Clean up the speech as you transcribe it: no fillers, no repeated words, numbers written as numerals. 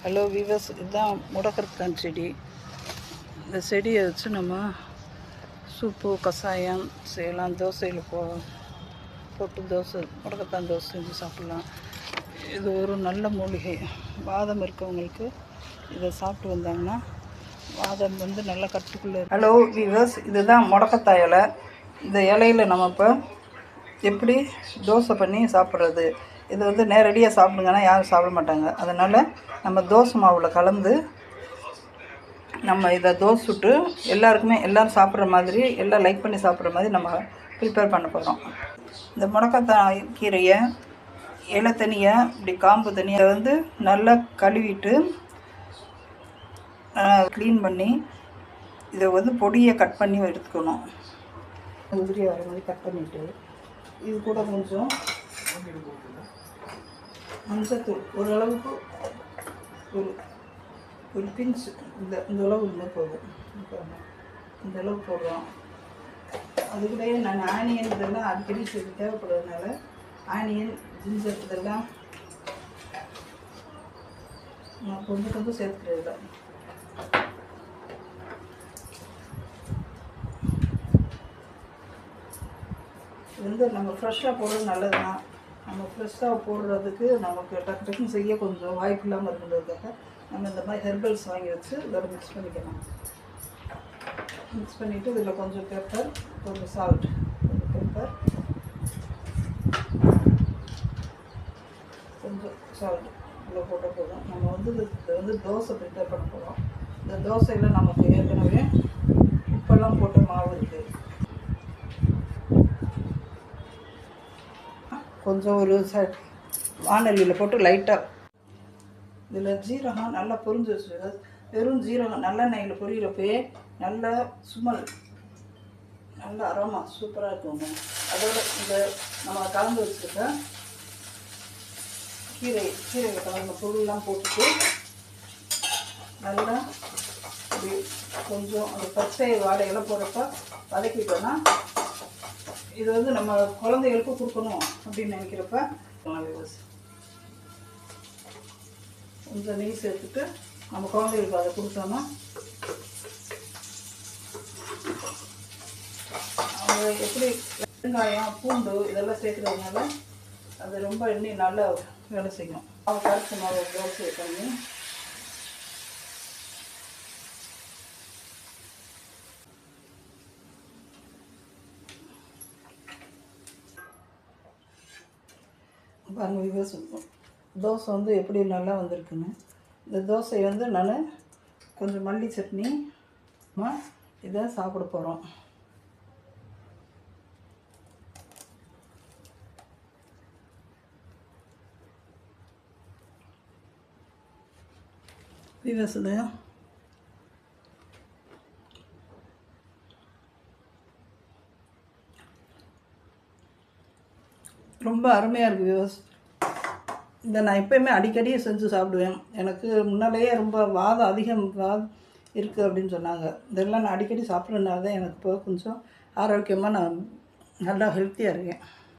Hello viewers, இதுதான் முடக்கத்தான் செடி. இந்த செடியை வச்சு நம்ம சூப்பு கஷாயம் செய்யலாம். தோசையில் போட்டு முடக்கத்தான் தோசை செஞ்சு சாப்பிட்லாம். இது ஒரு நல்ல மூலிகை. வாதம் இருக்கவங்களுக்கு இதை சாப்பிட்டு வந்தாங்கன்னா வாதம் நல்லா கட்டுக்குள்ளே. ஹலோ வீவர்ஸ், இதுதான் முடக்கத்தாய் இலை. இந்த இலையில் நம்ம இப்போ எப்படி தோசை பண்ணி சாப்பிட்றது. இது நேரடியாக சாப்பிடுங்கன்னா யாரும் சாப்பிட மாட்டாங்க. அதனால் நம்ம தோசை மாவில் கலந்து நம்ம இதை தோசை சுட்டு எல்லோரும் சாப்பிட்ற மாதிரி, எல்லாம் லைக் பண்ணி சாப்பிட்ற மாதிரி நம்ம ப்ரிப்பேர் பண்ண போகிறோம். இந்த முடக்கத்தாய் கீரையை இலை தனியாக இப்படி காம்பு தனியாக நல்லா கழுவிட்டு க்ளீன் பண்ணி இதை பொடியை கட் பண்ணி எடுத்துக்கணும். உதிரி வர மாதிரி கட் பண்ணிவிட்டு இது கூட கொஞ்சம் மஞ்சத்தூள் ஓரளவுக்கு ஒரு பிஞ்ச் இந்த அளவு இருந்தால் போதும். இந்த அளவு போடுறோம். அது கூட நான் ஆனியன் இதெல்லாம் அடிக்கடி தேவைப்படுறதுனால ஆனியன் ஜிஞ்சர் இதெல்லாம் நான் கொஞ்சம் சேர்த்துக்கிறது. நம்ம ஃப்ரெஷ்ஷாக போடுறது நல்லது தான். நம்ம ஃப்ரெஷ்ஷாக போடுறதுக்கு நமக்கு டக்கு டக்குன்னு செய்ய கொஞ்சம் வாய்ப்பு இல்லாமல் இருக்கிறதுக்காக நம்ம இந்த மாதிரி ஹெர்பல்ஸ் வாங்கி வச்சு இதோட மிக்ஸ் பண்ணிக்கலாம். மிக்ஸ் பண்ணிவிட்டு இதில் கொஞ்சம் பெப்பர், கொஞ்சம் சால்ட், கொஞ்சம் சால்ட் இவ்வளோ போட்டால் போதும். நம்ம இதை தோசை ப்ரிப்பேர் பண்ண போகிறோம். இந்த தோசையில் நமக்கு ஏற்கனவே உப்பெல்லாம் போட்டு மாவு இருக்குது. கொஞ்சம் ஒரு வானலியில் போட்டு லைட்டாக இதில் ஜீரகம் நல்லா பொரிஞ்சிருச்சு. வெறும் ஜீரகம் நல்லெண்ணெயில் பொரியிறப்பே நல்ல சுமல், நல்ல அரோமா சூப்பராக இருக்குங்க. அதோட இந்த நம்ம கலந்து வச்சுருக்க கீரையில் கலந்த பொருள்லாம் போட்டுட்டு நல்லா இப்படி கொஞ்சம் அந்த பச்சை வாடையெல்லாம் போடுறப்ப வதக்கிட்டோன்னா இது நம்ம குழந்தைகளுக்கு கொடுக்கணும் அப்படின்னு நினைக்கிறப்ப கொஞ்சம் நெய் சேர்த்துட்டு நம்ம குழந்தைகளுக்கு அதை கொடுத்தோம்னா அவங்க எப்படி வெங்காயம் பூண்டு இதெல்லாம் சேர்க்குறதுனால அது ரொம்ப இன்னும் நல்லா வேலை செய்யும். அவங்க கரைச்சி மாவு தோசை பண்ணி பாருங்கள் சொல்லுவோம். தோசை எப்படி நல்லா வந்திருக்குன்னு. இந்த தோசையை நான் கொஞ்சம் மல்லி சட்னி இதை சாப்பிட போகிறோம். விவசாய ரொம்ப அருமையாக இருக்குது விவஸ். இதை நான் எப்போயுமே அடிக்கடி செஞ்சு சாப்பிடுவேன். எனக்கு முன்னாலேயே ரொம்ப வாதம் இருக்குது அப்படின்னு சொன்னாங்க. இதெல்லாம் நான் அடிக்கடி சாப்பிட்றதுனால தான் எனக்கு இப்போ கொஞ்சம் ஆரோக்கியமாக நான் நல்லா ஹெல்த்தியாக இருக்கேன்.